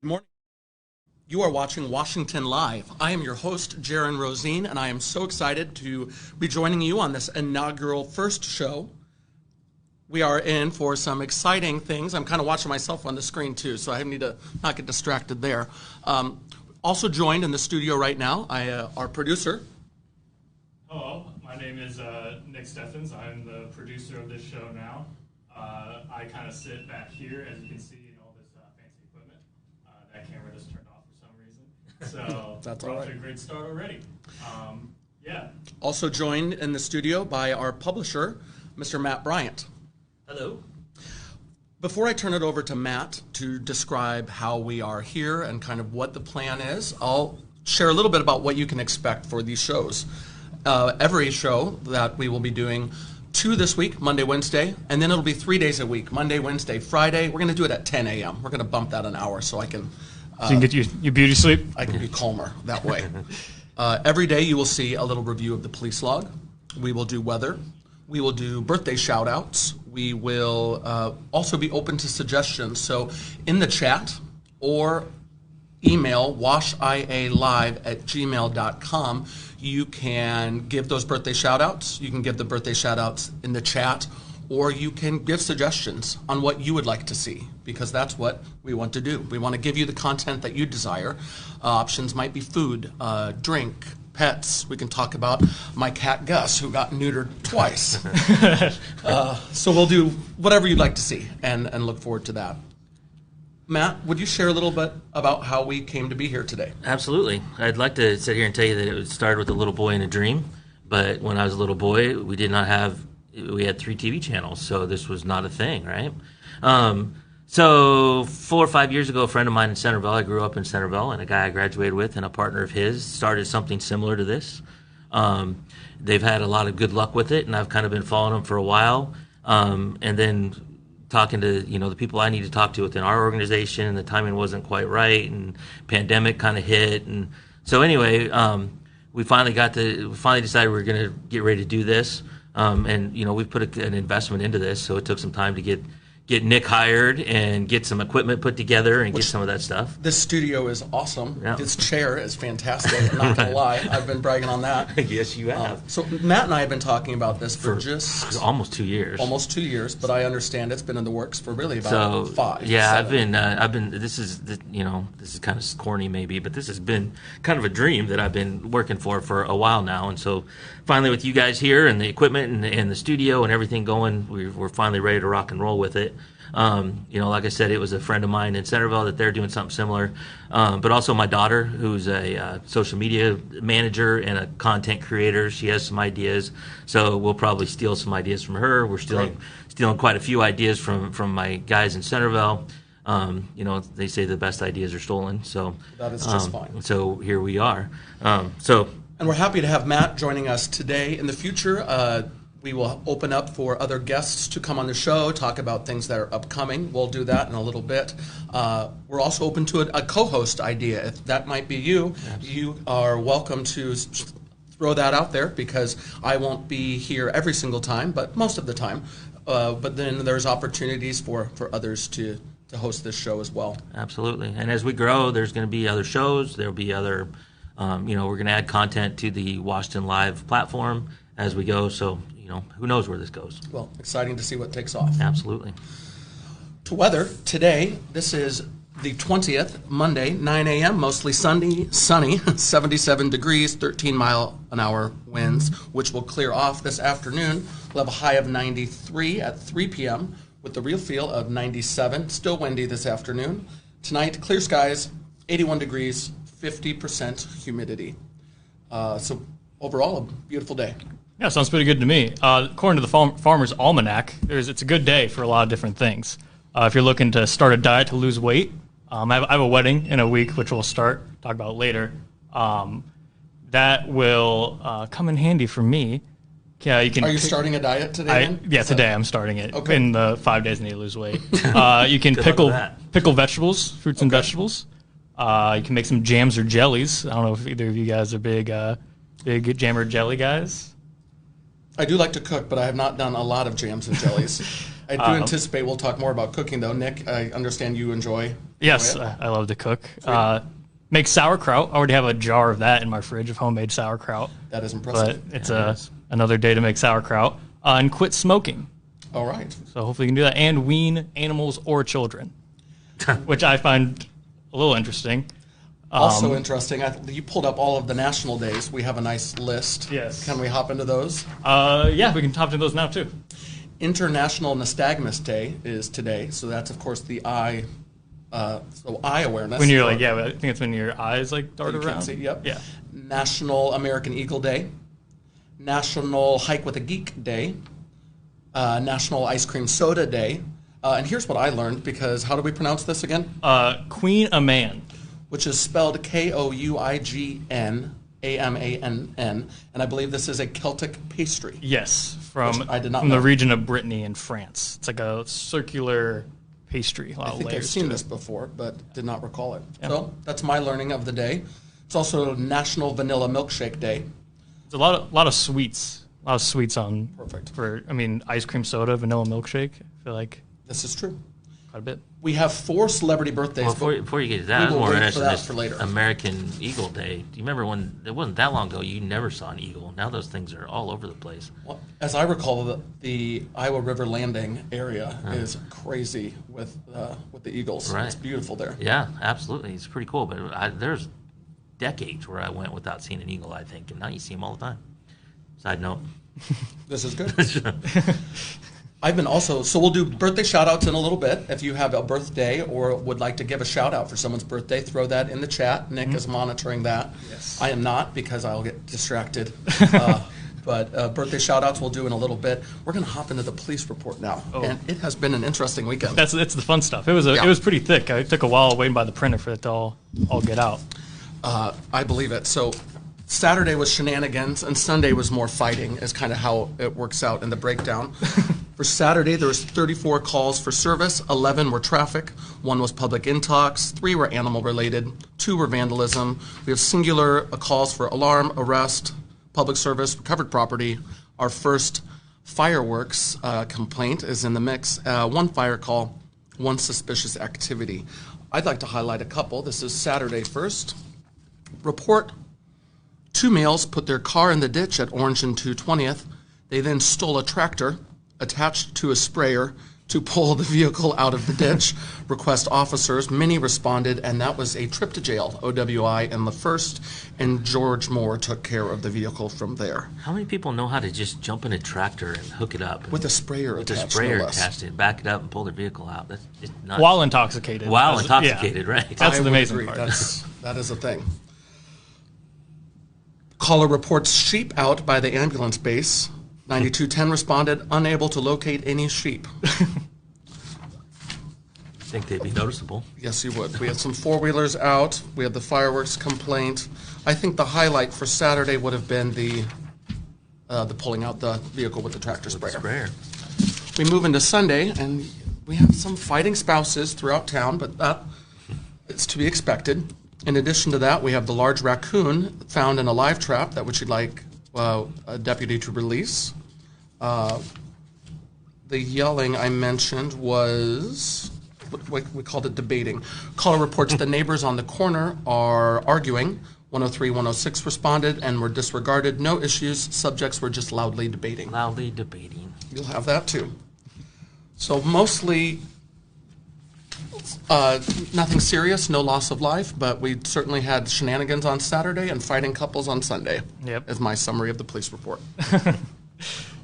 Good morning. You are watching Washington Live. I am your host, Jaron Rosine, and I am so excited to be joining you on this inaugural first show. We are in for some exciting things. I'm kind of watching myself on the screen too, so I need to not get distracted there. Also joined in the studio right now, our producer. Hello, my name is Nick Steffens. I'm the producer of this show now. I kind of sit back here, as you can see, in all this fancy equipment. That camera just turned off for some reason. So That's we're all off right. to a great start already. Yeah. Also joined in the studio by our publisher, Mr. Matt Bryant. Hello. Before I turn it over to Matt to describe how we are here and kind of what the plan is, I'll share a little bit about what you can expect for these shows. Every show that we will be doing, 2 this week, Monday, Wednesday, and then it'll be 3 days a week, Monday, Wednesday, Friday. We're going to do it at 10 a.m. We're going to bump that an hour so I can So you can get your beauty sleep? I can be calmer that way. Every day you will see a little review of the police log. We will do weather. We will do birthday shout-outs. We will also be open to suggestions. So in the chat or email washialive@gmail.com, you can give those birthday shout-outs. You can give the birthday shout-outs in the chat, or you can give suggestions on what you would like to see, because that's what we want to do. We want to give you the content that you desire. Options might be food, drink, pets. We can talk about my cat Gus, who got neutered twice. So we'll do whatever you'd like to see and look forward to that. Matt, would you share a little bit about how we came to be here today? Absolutely. I'd like to sit here and tell you that it started with a little boy and a dream. But when I was a little boy, we had 3 TV channels, so this was not a thing, right? So 4 or 5 years ago, a friend of mine in Centerville, I grew up in Centerville, and a guy I graduated with and a partner of his started something similar to this. They've had a lot of good luck with it, and I've kind of been following them for a while. And then talking to the people I need to talk to within our organization, and the timing wasn't quite right, and pandemic kind of hit, and so anyway, we finally decided we were going to get ready to do this, and we've put an investment into this, so it took some time to get Nick hired and get some equipment put together and get some of that stuff. This studio is awesome. Yeah. This chair is fantastic. I'm not going to lie. I've been bragging on that. Yes, you have. So Matt and I have been talking about this for just almost 2 years. Almost 2 years, but I understand it's been in the works for really about 5. Yeah, 7. I've been. This is kind of corny maybe, but this has been kind of a dream that I've been working for a while now, and so finally with you guys here and the equipment and the studio and everything going, we're finally ready to rock and roll with it. Like I said, it was a friend of mine in Centerville that they're doing something similar, but also my daughter, who's a social media manager and a content creator. She has some ideas, so we'll probably steal some ideas from her. We're stealing quite a few ideas from my guys in Centerville. They say the best ideas are stolen, so that is just fine. So here we are. And we're happy to have Matt joining us today. In the future, we will open up for other guests to come on the show, talk about things that are upcoming. We'll do that in a little bit. We're also open to a co-host idea. If that might be you, you are welcome to throw that out there, because I won't be here every single time, but most of the time. But then there's opportunities for others to host this show as well. Absolutely. And as we grow, there's going to be other shows. There'll be other, we're going to add content to the Washington Live platform as we go. So, who knows where this goes. Well, exciting to see what takes off. Absolutely. To weather, today, this is the 20th, Monday, 9 a.m., mostly sunny, 77 degrees, 13-mile-an-hour winds, which will clear off this afternoon. We'll have a high of 93 at 3 p.m., with the real feel of 97. Still windy this afternoon. Tonight, clear skies, 81 degrees, 50% humidity. So overall, a beautiful day. Yeah, sounds pretty good to me. According to the Farmer's Almanac, it's a good day for a lot of different things. If you're looking to start a diet to lose weight, I have a wedding in a week, which we'll talk about later. That will come in handy for me. Yeah, you can. Are you starting a diet today? Today I'm starting it. Okay. In the 5 days I need to lose weight. You can pickle vegetables, fruits and vegetables. You can make some jams or jellies. I don't know if either of you guys are big jam or jelly guys. I do like to cook, but I have not done a lot of jams and jellies. I do anticipate we'll talk more about cooking, though. Nick, I understand you enjoy. Yes, enjoy it. I love to cook. Make sauerkraut. I already have a jar of that in my fridge of homemade sauerkraut. That is But impressive. it's another day to make sauerkraut. And quit smoking. All right. So hopefully you can do that. And wean animals or children, which I find a little interesting. Also interesting, you pulled up all of the national days. We have a nice list. Yes. Can we hop into those? Yeah, we can hop into those now too. International Nystagmus Day is today, so that's of course the eye awareness. When you're like, yeah, I think it's when your eyes like dart you around. can't see. Yep. Yeah. National American Eagle Day, National Hike with a Geek Day, National Ice Cream Soda Day, and here's what I learned because how do we pronounce this again? Queen a man. Which is spelled Kouign AMANN, and I believe this is a Celtic pastry. Yes, from Which I did not from know. the region of Brittany in France. It's like a circular pastry. A lot I of think I've layers seen to this it. before, but did not recall it. So that's my learning of the day. It's also National Vanilla Milkshake Day. It's a lot of sweets. A lot of sweets on. Perfect. Ice cream soda, vanilla milkshake. I feel like This is true. quite a bit. We have 4 celebrity birthdays. Well, but before you get to that, we I was will more wait for interested in that this for later. American Eagle Day. Do you remember when it wasn't that long ago? You never saw an eagle. Now those things are all over the place. Well, as I recall, the Iowa River Landing area is crazy with the eagles. Right. It's beautiful there. Yeah, absolutely. It's pretty cool. But there's decades where I went without seeing an eagle, I think, and now you see them all the time. Side note. This is good. I've been also, so we'll do birthday shout outs in a little bit. If you have a birthday or would like to give a shout out for someone's birthday, throw that in the chat. Nick is monitoring that. Yes. I am not because I'll get distracted. But birthday shout outs we'll do in a little bit. We're going to hop into the police report now. And it has been an interesting weekend. That's the fun stuff. It was Yeah. it was pretty thick. It took a while waiting by the printer for it to all get out. I believe it. So Saturday was shenanigans and Sunday was more fighting is kind of how it works out in the breakdown. For Saturday, there was 34 calls for service, 11 were traffic, 1 was public intox, 3 were animal related, 2 were vandalism. We have singular calls for alarm, arrest, public service, recovered property. Our first fireworks complaint is in the mix. 1 fire call, 1 suspicious activity. I'd like to highlight a couple. This is Saturday first. Report: 2 males put their car in the ditch at Orange and 220th. They then stole a tractor attached to a sprayer to pull the vehicle out of the ditch. Request officers. Many responded, and that was a trip to jail. OWI in the first, and George Moore took care of the vehicle from there. How many people know how to just jump in a tractor and hook it up? With a sprayer With a attached, sprayer no less. attached to it, back it up and pull their vehicle out. That's just nuts. While intoxicated. While That's- intoxicated, yeah. right. That's I the would amazing agree. part. That is a thing. Caller reports sheep out by the ambulance base. 9210 responded, unable to locate any sheep. think they'd be noticeable. Yes, you would. We had some four-wheelers out. We had the fireworks complaint. I think the highlight for Saturday would have been the pulling out the vehicle with the tractor sprayer. Sprayer. We move into Sunday, and we have some fighting spouses throughout town, but that is to be expected. In addition to that, we have the large raccoon found in a live trap that which you'd like a deputy to release. The yelling I mentioned was, we called it debating. Caller reports the neighbors on the corner are arguing. 103, 106 responded and were disregarded. No issues. Subjects were just loudly debating. Loudly debating. You'll have that too. So mostly nothing serious, no loss of life, but we certainly had shenanigans on Saturday and fighting couples on Sunday. Yep. Is my summary of the police report.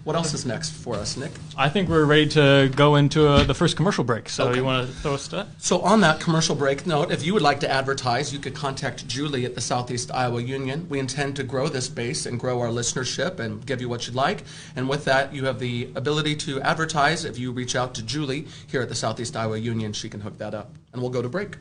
What else is next for us, Nick? I think we're ready to go into the first commercial break. So Okay. you want to throw us to that? So on that commercial break note, if you would like to advertise, you could contact Julie at the Southeast Iowa Union. We intend to grow this base and grow our listenership and give you what you'd like. And with that, you have the ability to advertise. If you reach out to Julie here at the Southeast Iowa Union, she can hook that up. And we'll go to break.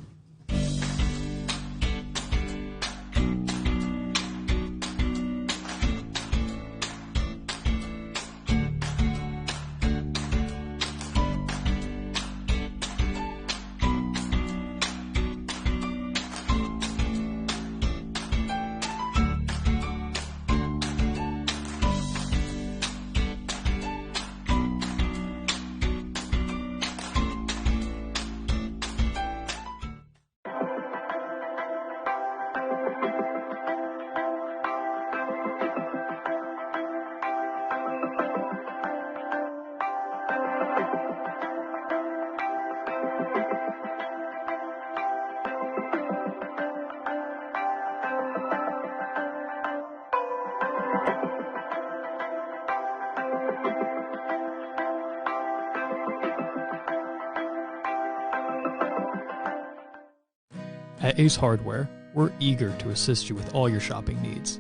At Ace Hardware, we're eager to assist you with all your shopping needs.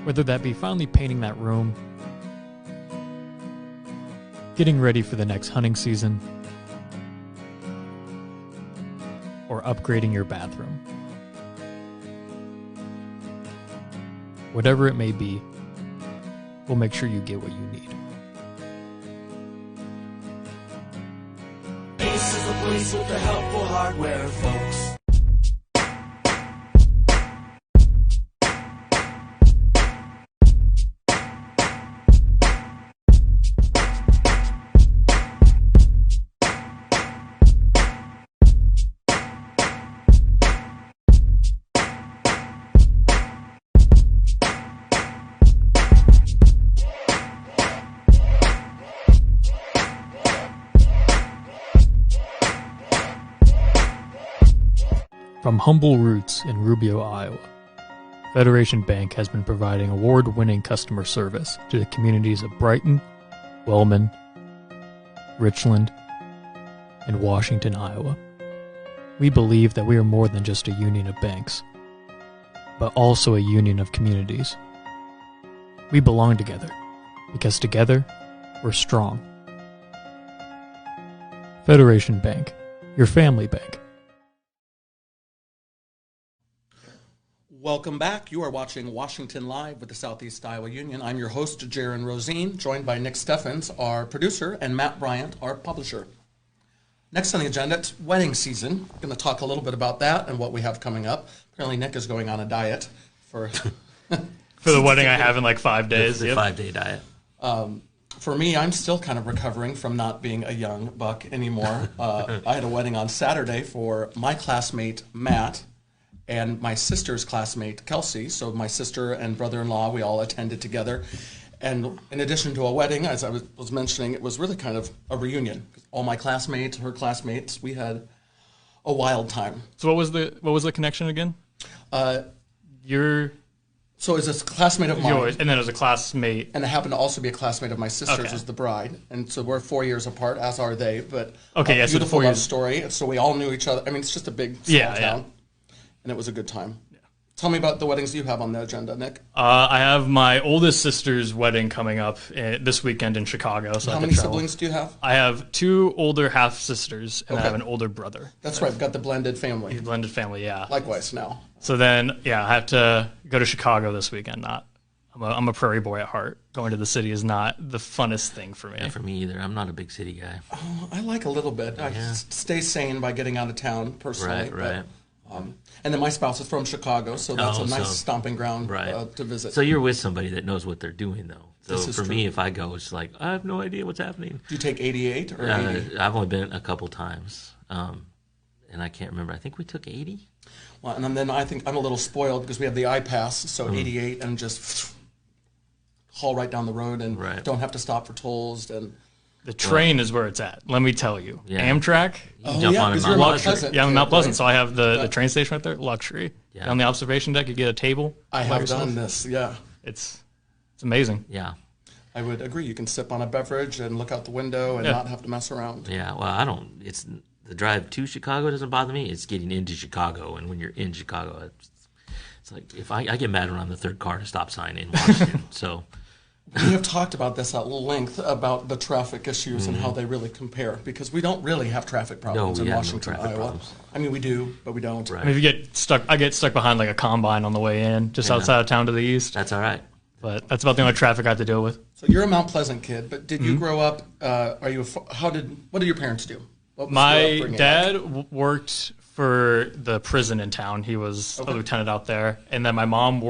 Whether that be finally painting that room, getting ready for the next hunting season, or upgrading your bathroom. Whatever it may be, we'll make sure you get what you need. Ace is a place with the helpful hardware, folks. From humble roots in Rubio, Iowa, Federation Bank has been providing award-winning customer service to the communities of Brighton, Wellman, Richland, and Washington, Iowa. We believe that we are more than just a union of banks, but also a union of communities. We belong together, because together, we're strong. Federation Bank, your family bank. Welcome back. You are watching Washington Live with the Southeast Iowa Union. I'm your host, Jaron Rosine, joined by Nick Steffens, our producer, and Matt Bryant, our publisher. Next on the agenda, it's wedding season. We're going to talk a little bit about that and what we have coming up. Apparently, Nick is going on a diet for For the wedding I have in like 5 days. The Yep. 5-day diet. For me, I'm still kind of recovering from not being a young buck anymore. I had a wedding on Saturday for my classmate, Matt, and my sister's classmate, Kelsey. So my sister and brother-in-law, we all attended together. And in addition to a wedding, as I was mentioning, it was really kind of a reunion. All my classmates, her classmates, we had a wild time. So what was the connection again? You're So it was a classmate of mine. yours, and then it was a classmate. And it happened to also be a classmate of my sister's, Okay. as the bride. And so we're 4 years apart, as are they. But Okay, a yeah, so the beautiful 4 love years. story. So we all knew each other. I mean, it's just a big small Yeah, yeah. town. And it was a good time. Tell me about the weddings you have on the agenda, Nick. I have my oldest sister's wedding coming up this weekend in Chicago. So I How have to many travel. siblings do you have? I have 2 older half sisters, and I Okay. have an older brother. That's right. We've got the blended family. Blended family, yeah. Likewise now. So then, yeah, I have to go to Chicago this weekend. I'm a prairie boy at heart. Going to the city is not the funnest thing for me. Yeah, for me either. I'm not a big city guy. I like a little bit. I stay sane by getting out of town personally. Right. And then my spouse is from Chicago, so that's Oh, a nice so- stomping ground Right. to visit. So you're with somebody that knows what they're doing, though. So This is for true. me, if I go, it's like, I have no idea what's happening. Do you take 88 or 80? I've only been a couple times, and I can't remember. I think we took 80. Well, and then I think I'm a little spoiled because we have the iPass, so 88 and just haul right down the road and Right. don't have to stop for tolls. And The train is where it's at. Let me tell you. Yeah. Amtrak, oh jump yeah, on because and you're in on. Mount Luxury. Pleasant. yeah, I'm in Mount Pleasant, right? so I have the train station right there. Luxury. Yeah. On the observation deck, you get a table. I by have yourself. done this. Yeah, It's amazing. Yeah. I would agree. You can sip on a beverage and look out the window and Yeah. not have to mess around. Yeah. Well, I don't. It's the drive to Chicago doesn't bother me. It's getting into Chicago, and when you're in Chicago, it's like if I get mad around the third car to stop sign in Washington. So We have talked about this at length about the traffic issues and how they really compare because we don't really have traffic problems we in have no Washington, traffic Iowa. problems. I mean, we do, but we don't. Right. I mean, if you get stuck, I get stuck behind like a combine on the way in, just Yeah. outside of town to the east. that's all right. But that's about the only traffic I have to deal with. So you're a Mount Pleasant kid, but did you Mm-hmm. grow up? What did your parents do? What was your My upbringing dad like? worked for the prison in town. He was Okay. a lieutenant out there, and then my mom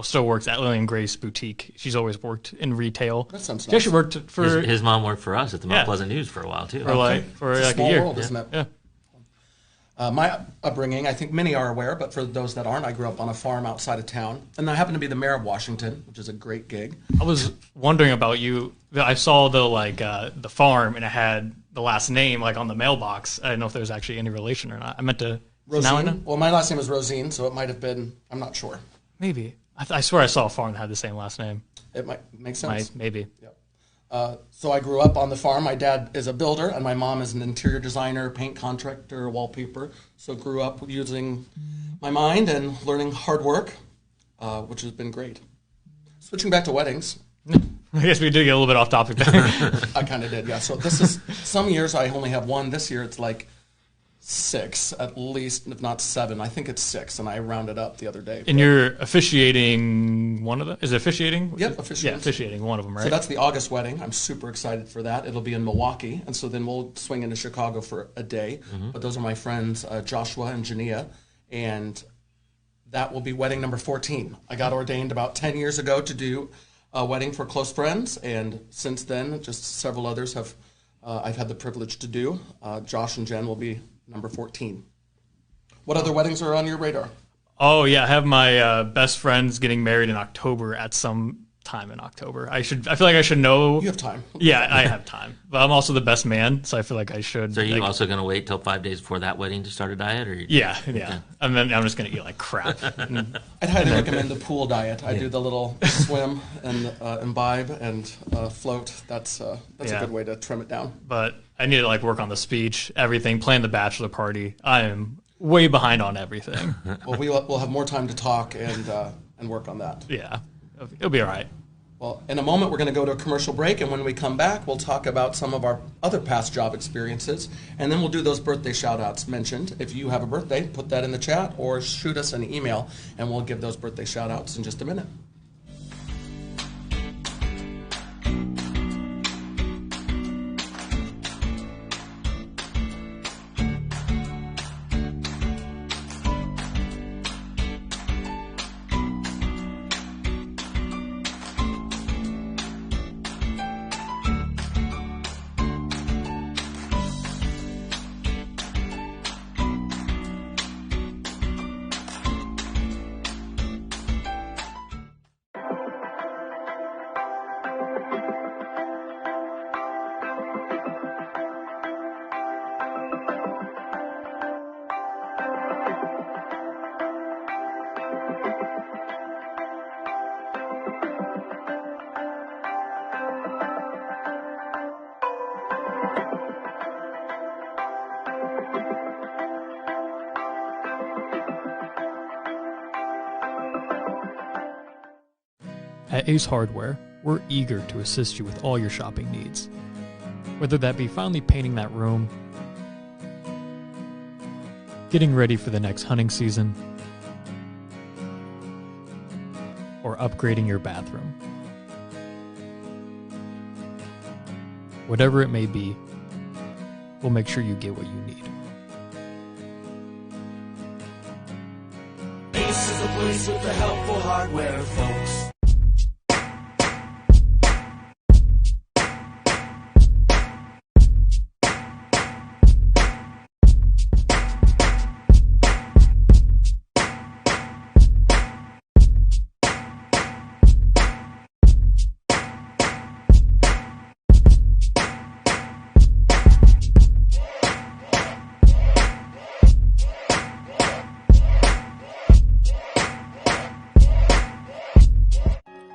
still works at Lillian Grace Boutique. She's always worked in retail. That sounds She actually nice. worked for His mom worked for us at the Mount Yeah. Pleasant News for a while too. for like It's a a small year. world, isn't it? Yeah. My upbringing, I think many are aware, but for those that aren't, I grew up on a farm outside of town, and I happen to be the mayor of Washington, which is a great gig. I was wondering about you. I saw the farm, and it had the last name like on the mailbox. I didn't know if there was actually any relation or not. I meant to. Now I know. Rosine. Well, my last name is Rosine, so it might have been. I'm not sure. Maybe. I swear I saw a farm that had the same last name. It might make sense. Maybe. So I grew up on the farm. My dad is a builder, and my mom is an interior designer, paint contractor, wallpaper. So grew up using my mind and learning hard work, which has been great. Switching back to weddings. I guess we did get a little bit off topic there. I kind of did, yeah. So this is, some years I only have one. This year it's like 6 at least, if not 7. I think it's 6, and I rounded up the other day. And you're officiating one of them? Is it officiating? Yep, officiating. Yeah, officiating one of them, right? So that's the August wedding. I'm super excited for that. It'll be in Milwaukee, and so then we'll swing into Chicago for a day. But those are my friends, Joshua and Jania, and that will be wedding number 14. I got ordained about 10 years ago to do a wedding for close friends, and since then, just several others have I've had the privilege to do. Josh and Jen will be number 14. What other weddings are on your radar? Oh, yeah. I have my best friends getting married in October at some time in October. I feel like I should know. You have time. Yeah, I have time. But I'm also the best man, so I feel like I should. So are you like, also going to wait till 5 days before that wedding to start a diet? Or Yeah. And then I'm just going to eat like crap. I'd highly recommend the pool diet. I do the little swim and imbibe and float. That's a good way to trim it down. But I need to like work on the speech, everything, plan the bachelor party. I am way behind on everything. Well, we'll have more time to talk and work on that. Yeah. It'll be all right. Well, in a moment, we're going to go to a commercial break, and when we come back, we'll talk about some of our other past job experiences, and then we'll do those birthday shout-outs mentioned. If you have a birthday, put that in the chat or shoot us an email, and we'll give those birthday shout-outs in just a minute. At Ace Hardware, we're eager to assist you with all your shopping needs. Whether that be finally painting that room, getting ready for the next hunting season, or upgrading your bathroom. Whatever it may be, we'll make sure you get what you need. Ace is the place with the helpful hardware, folks.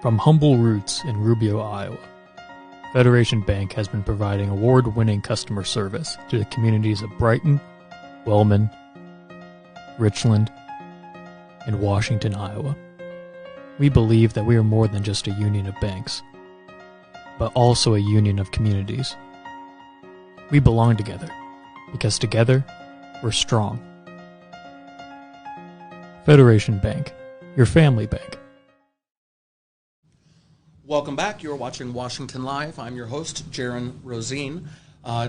From humble roots in Rubio, Iowa, Federation Bank has been providing award-winning customer service to the communities of Brighton, Wellman, Richland, and Washington, Iowa. We believe that we are more than just a union of banks, but also a union of communities. We belong together, because together, we're strong. Federation Bank, your family bank. Welcome back. You're watching Washington Live. I'm your host, Jaron Rosine.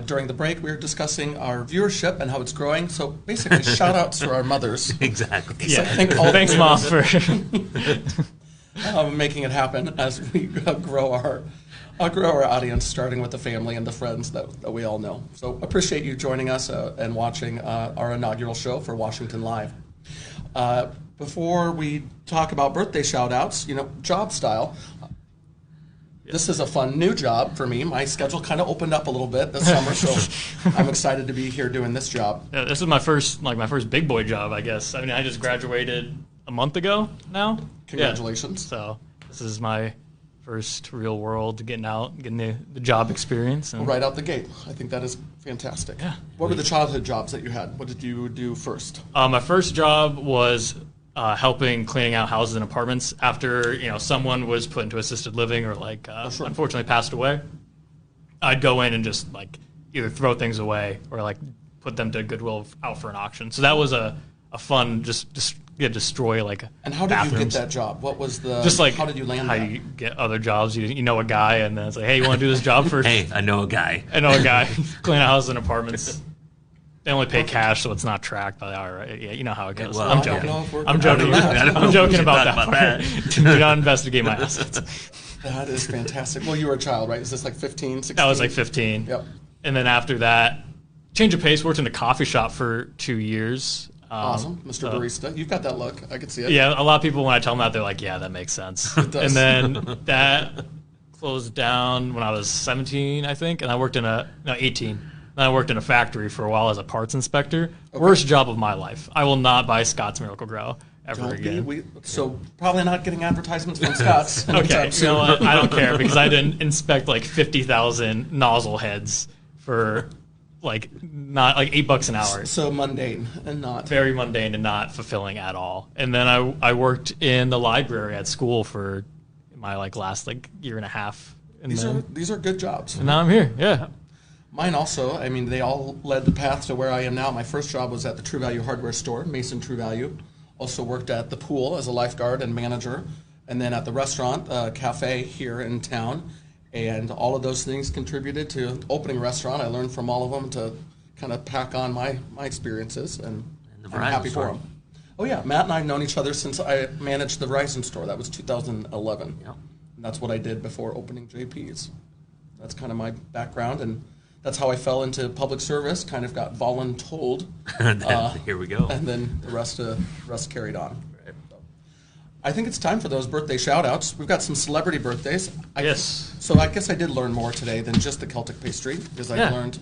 During the break, we were discussing our viewership and how it's growing. So basically, shout-outs to our mothers. Exactly. So I think all Thanks, three Mom, of us, making it happen as we grow our audience, starting with the family and the friends that we all know. So appreciate you joining us and watching our inaugural show for Washington Live. Before we talk about birthday shout-outs, job style. This is a fun new job for me. My schedule kind of opened up a little bit this summer, so I'm excited to be here doing this job. Yeah, this is my first big boy job, I guess. I mean, I just graduated a month ago now. Congratulations. Yeah. So this is my first real world, getting out, getting the job experience. And Right out the gate. I think that is fantastic. Yeah. What were the childhood jobs that you had? What did you do first? My first job was helping cleaning out houses and apartments after someone was put into assisted living or sure. unfortunately passed away. I'd go in and just either throw things away or put them to Goodwill out for an auction. So that was a fun destroy And how did you get bathrooms. that job? What was the how did you land how that? you get other jobs? You know a guy, and then it's like, hey, you want to do this job for? Hey, I know a guy. I know a guy clean houses and apartments. They only pay cash, so it's not tracked by the IRS. Yeah, you know how it goes. well, I'm I joking. don't know if we're I'm gonna joking. do that. I don't know I'm what joking you about thought that. about part. Do not investigate my assets. That is fantastic. Well, you were a child, right? Is this 15, 16? That was 15. Yep. And then after that, change of pace. Worked in a coffee shop for 2 years. Awesome. Mr. Barista. You've got that look. I could see it. Yeah, a lot of people, when I tell them that, they're like, yeah, that makes sense. It does. And then that closed down when I was 17, I think, and I worked in 18. Then I worked in a factory for a while as a parts inspector. Worst job of my life. I will not buy Scott's Miracle Grow ever Don't be. again. So probably not getting advertisements from Scott's. Okay, anytime you soon. know what? I don't care because I didn't inspect 50,000 nozzle heads for not $8 an hour. So mundane and not. Very mundane and not fulfilling at all. And then I worked in the library at school for my last year and a half. And These are good jobs. now I'm here. Yeah. Mine also, I mean, they all led the path to where I am now. My first job was at the True Value hardware store, Mason True Value. Also worked at the pool as a lifeguard and manager, and then at the restaurant, cafe here in town. And all of those things contributed to opening a restaurant. I learned from all of them to kind of pack on my experiences, and the I'm Verizon happy store. for them. Oh yeah, Matt and I have known each other since I managed the Verizon store. That was 2011. Yep. And that's what I did before opening JP's. That's kind of my background, and that's how I fell into public service. Kind of got voluntold, Here we go. and then the rest carried on. I think it's time for those birthday shout-outs. We've got some celebrity birthdays. Yes. So I guess I did learn more today than just the Celtic pastry, because I Yeah. learned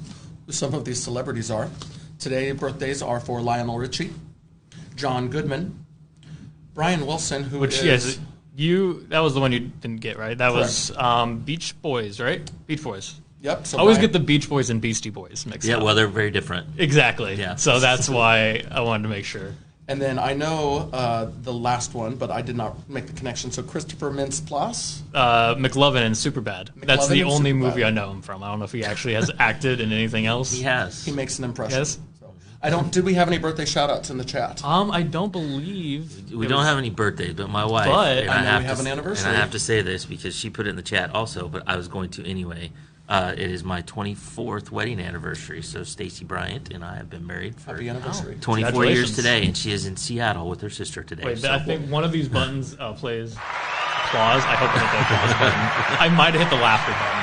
who some of these celebrities are. Today, birthdays are for Lionel Richie, John Goodman, Brian Wilson, who Which, is... yes, that was the one you didn't get, right? That was Beach Boys, right? Beach Boys. Yep. So I always Brian- get the Beach Boys and Beastie Boys mixed Yeah, up. well, they're very different. Exactly. Yeah. So that's why I wanted to make sure. And then I know the last one, but I did not make the connection. So Christopher Mintz-Plasse. McLovin and Superbad. That's the and only Superbad. movie I know him from. I don't know if he actually has acted in anything else. He has. He makes an impression. Yes. So, I don't. Did we have any birthday shout-outs in the chat? I don't believe We don't have any birthdays, but my wife. But- and I know we to have an s- anniversary. And I have to say this because she put it in the chat also, but I was going to anyway. It is my 24th wedding anniversary, so Stacy Bryant and I have been married for Happy anniversary. 24 years Congratulations. today, and she is in Seattle with her sister today. Wait, so- I think one of these buttons plays applause. I hope I hit the applause button. I might have hit the laughter button.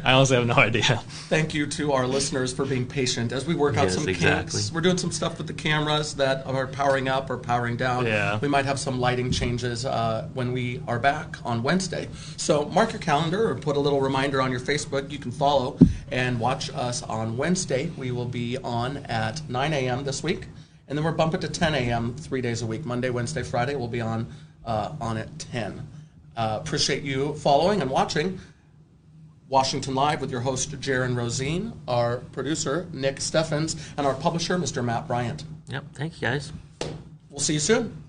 I honestly have no idea. Thank you to our listeners for being patient as we work out Yes, some exactly. kinks. We're doing some stuff with the cameras that are powering up or powering down. Yeah. We might have some lighting changes when we are back on Wednesday. So mark your calendar or put a little reminder on your Facebook. You can follow and watch us on Wednesday. We will be on at 9 a.m. this week. And then we're bumping to 10 a.m. 3 days a week. Monday, Wednesday, Friday, we'll be on at 10. Appreciate you following and watching Washington Live with your host, Jaron Rosine, our producer, Nick Steffens, and our publisher, Mr. Matt Bryant. Yep, thank you guys. We'll see you soon.